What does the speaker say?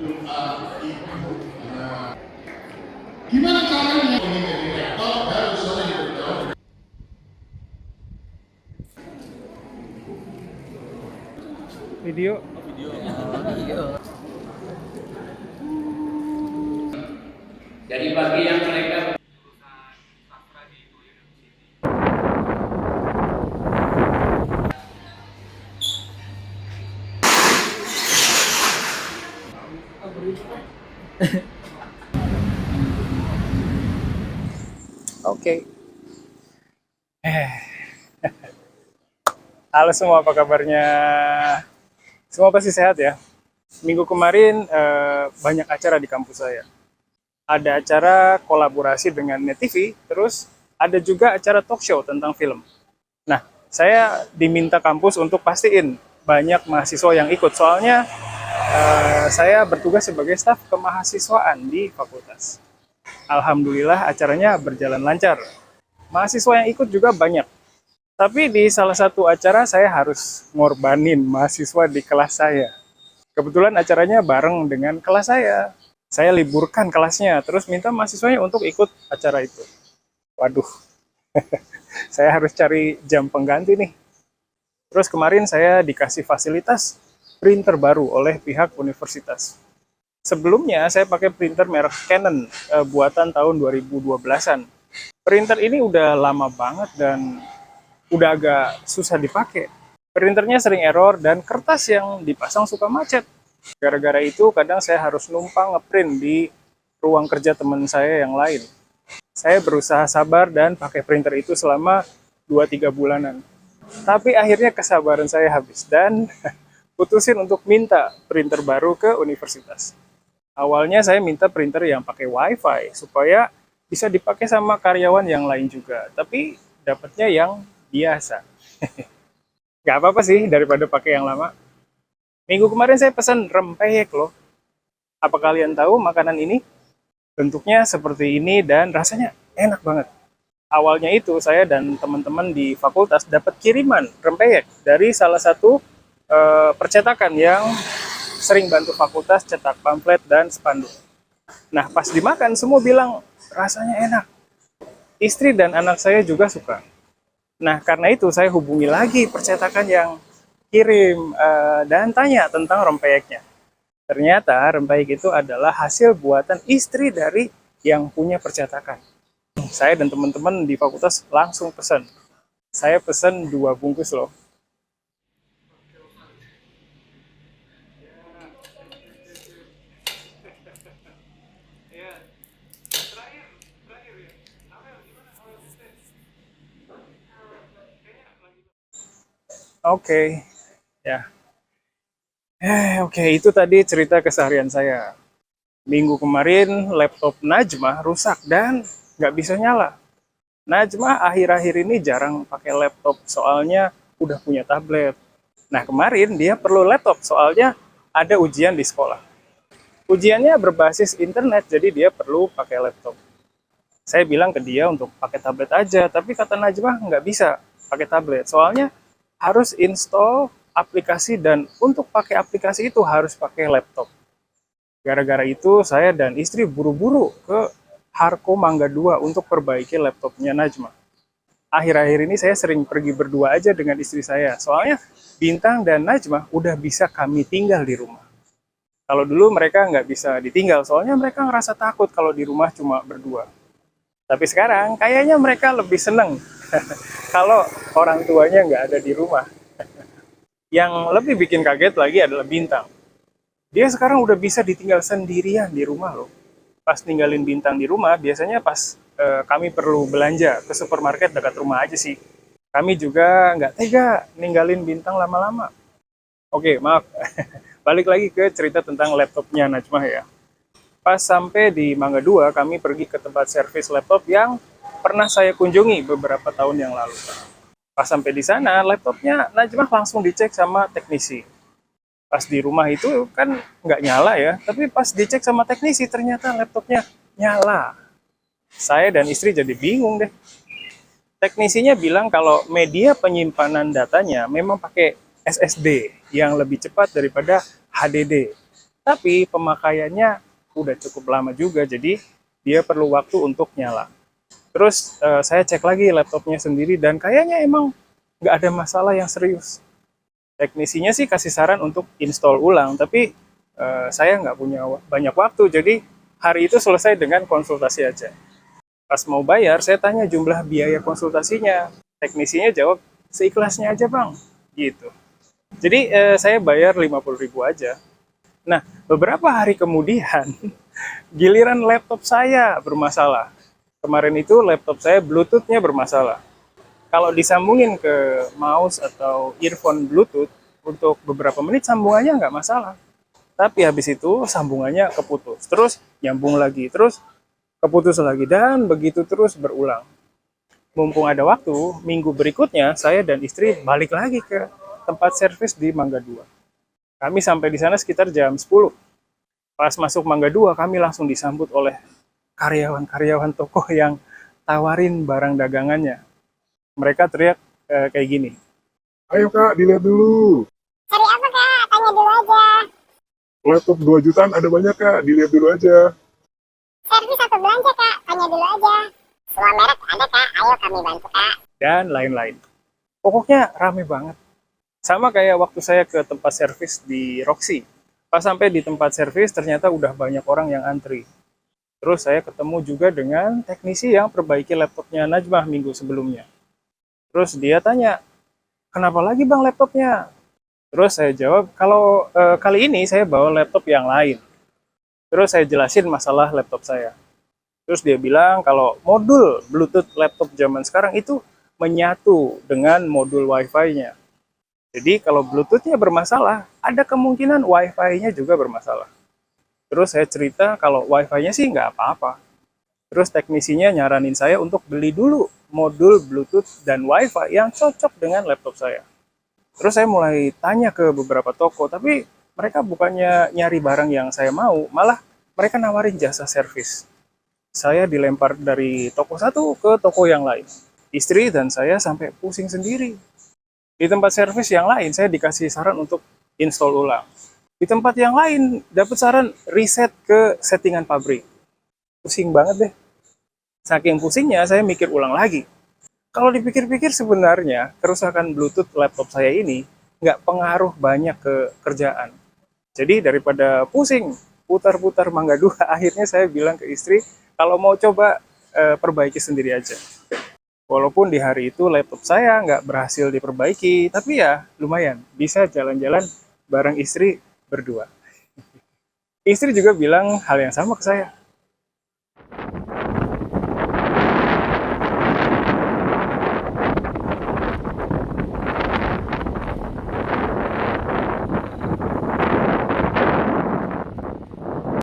Gimana caranya ini jadi rektor harus sering bertemu. Video. Jadi bagi yang mereka Oke. Halo semua, apa kabarnya? Semua pasti sehat ya. Minggu kemarin banyak acara di kampus saya. Ada acara kolaborasi dengan Net TV, terus ada juga acara talk show tentang film. Nah, saya diminta kampus untuk pastiin banyak mahasiswa yang ikut. Soalnya saya bertugas sebagai staf kemahasiswaan di fakultas. Alhamdulillah acaranya berjalan lancar. Mahasiswa yang ikut juga banyak. Tapi di salah satu acara saya harus ngorbanin mahasiswa di kelas saya. Kebetulan acaranya bareng dengan kelas saya. Saya liburkan kelasnya, terus minta mahasiswanya untuk ikut acara itu. Waduh, saya harus cari jam pengganti nih. Terus kemarin saya dikasih fasilitas printer baru oleh pihak universitas. Sebelumnya saya pakai printer merek Canon buatan tahun 2012-an. Printer ini udah lama banget dan udah agak susah dipakai. Printernya sering error dan kertas yang dipasang suka macet. Gara-gara itu kadang saya harus numpang ngeprint di ruang kerja teman saya yang lain. Saya berusaha sabar dan pakai printer itu selama 2-3 bulanan. Tapi akhirnya kesabaran saya habis dan putusin untuk minta printer baru ke universitas. Awalnya saya minta printer yang pakai wifi supaya bisa dipakai sama karyawan yang lain juga. Tapi dapatnya yang biasa. Gak apa-apa sih daripada pakai yang lama. Minggu kemarin saya pesan rempeyek loh. Apa kalian tahu makanan ini? Bentuknya seperti ini dan rasanya enak banget. Awalnya itu saya dan teman-teman di fakultas dapat kiriman rempeyek dari salah satu percetakan yang sering bantu fakultas cetak pamflet dan spanduk. Nah pas dimakan semua bilang rasanya enak. Istri dan anak saya juga suka. Nah karena itu saya hubungi lagi percetakan yang kirim dan tanya tentang rempeyeknya. Ternyata rempeyek itu adalah hasil buatan istri dari yang punya percetakan. Saya dan teman-teman di fakultas langsung pesan. Saya pesan 2 bungkus loh. Oke, ya. Oke, itu tadi cerita keseharian saya. Minggu kemarin laptop Najmah rusak dan nggak bisa nyala. Najmah akhir-akhir ini jarang pakai laptop soalnya udah punya tablet. Nah kemarin dia perlu laptop soalnya ada ujian di sekolah. Ujiannya berbasis internet jadi dia perlu pakai laptop. Saya bilang ke dia untuk pakai tablet aja, tapi kata Najmah nggak bisa pakai tablet soalnya harus install aplikasi dan untuk pakai aplikasi itu harus pakai laptop. Gara-gara itu saya dan istri buru-buru ke Harko Mangga 2 untuk perbaiki laptopnya Najma. Akhir-akhir ini saya sering pergi berdua aja dengan istri saya, soalnya Bintang dan Najma udah bisa kami tinggal di rumah. Kalau dulu mereka nggak bisa ditinggal, soalnya mereka ngerasa takut kalau di rumah cuma berdua. Tapi sekarang kayaknya mereka lebih seneng kalau orang tuanya nggak ada di rumah. Yang lebih bikin kaget lagi adalah Bintang. Dia sekarang udah bisa ditinggal sendirian di rumah loh. Pas ninggalin Bintang di rumah, biasanya pas kami perlu belanja ke supermarket dekat rumah aja sih. Kami juga nggak tega ninggalin Bintang lama-lama. Oke, maaf. Balik lagi ke cerita tentang laptopnya Najmah ya. Pas sampai di Mangga 2, kami pergi ke tempat servis laptop yang pernah saya kunjungi beberapa tahun yang lalu. Pas sampai di sana, laptopnya Najmah langsung dicek sama teknisi. Pas di rumah itu kan nggak nyala ya, tapi pas dicek sama teknisi ternyata laptopnya nyala. Saya dan istri jadi bingung deh. Teknisinya bilang kalau media penyimpanan datanya memang pakai SSD yang lebih cepat daripada HDD. Tapi pemakaiannya udah cukup lama juga, jadi dia perlu waktu untuk nyala. Terus saya cek lagi laptopnya sendiri dan kayaknya emang nggak ada masalah yang serius. Teknisinya sih kasih saran untuk install ulang, tapi saya nggak punya banyak waktu, jadi hari itu selesai dengan konsultasi aja. Pas mau bayar, saya tanya jumlah biaya konsultasinya. Teknisinya jawab, seikhlasnya aja bang, gitu. Jadi saya bayar 50.000 aja. Nah, beberapa hari kemudian, giliran laptop saya bermasalah. Kemarin itu laptop saya Bluetooth-nya bermasalah. Kalau disambungin ke mouse atau earphone Bluetooth, untuk beberapa menit sambungannya nggak masalah. Tapi habis itu sambungannya keputus, terus nyambung lagi, terus keputus lagi, dan begitu terus berulang. Mumpung ada waktu, minggu berikutnya saya dan istri balik lagi ke tempat servis di Mangga 2. Kami sampai di sana sekitar jam 10. Pas masuk Mangga 2, kami langsung disambut oleh karyawan-karyawan toko yang tawarin barang dagangannya. Mereka teriak kayak gini. Ayo kak, dilihat dulu. Cari apa kak? Tanya dulu aja. Laptop 2 jutaan ada banyak kak, dilihat dulu aja. Servis atau belanja kak? Tanya dulu aja. Semua merek ada kak, ayo kami bantu kak. Dan lain-lain. Pokoknya rame banget. Sama kayak waktu saya ke tempat servis di Roxy. Pas sampai di tempat servis, ternyata udah banyak orang yang antri. Terus saya ketemu juga dengan teknisi yang perbaiki laptopnya Najmah minggu sebelumnya. Terus dia tanya, kenapa lagi bang laptopnya? Terus saya jawab, kalau kali ini saya bawa laptop yang lain. Terus saya jelasin masalah laptop saya. Terus dia bilang kalau modul Bluetooth laptop zaman sekarang itu menyatu dengan modul Wi-Fi-nya. Jadi kalau Bluetooth-nya bermasalah, ada kemungkinan Wi-Fi-nya juga bermasalah. Terus saya cerita kalau Wi-Fi-nya sih nggak apa-apa. Terus teknisinya nyaranin saya untuk beli dulu modul Bluetooth dan Wi-Fi yang cocok dengan laptop saya. Terus saya mulai tanya ke beberapa toko, tapi mereka bukannya nyari barang yang saya mau, malah mereka nawarin jasa servis. Saya dilempar dari toko satu ke toko yang lain. Istri dan saya sampai pusing sendiri. Di tempat servis yang lain, saya dikasih saran untuk install ulang. Di tempat yang lain, dapat saran reset ke settingan pabrik. Pusing banget deh. Saking pusingnya, saya mikir ulang lagi. Kalau dipikir-pikir sebenarnya, kerusakan Bluetooth laptop saya ini nggak pengaruh banyak ke kerjaan. Jadi daripada pusing, putar-putar Mangga 2, akhirnya saya bilang ke istri, kalau mau coba perbaiki sendiri aja. Walaupun di hari itu laptop saya nggak berhasil diperbaiki, tapi ya lumayan, bisa jalan-jalan bareng istri berdua. Istri juga bilang hal yang sama ke saya.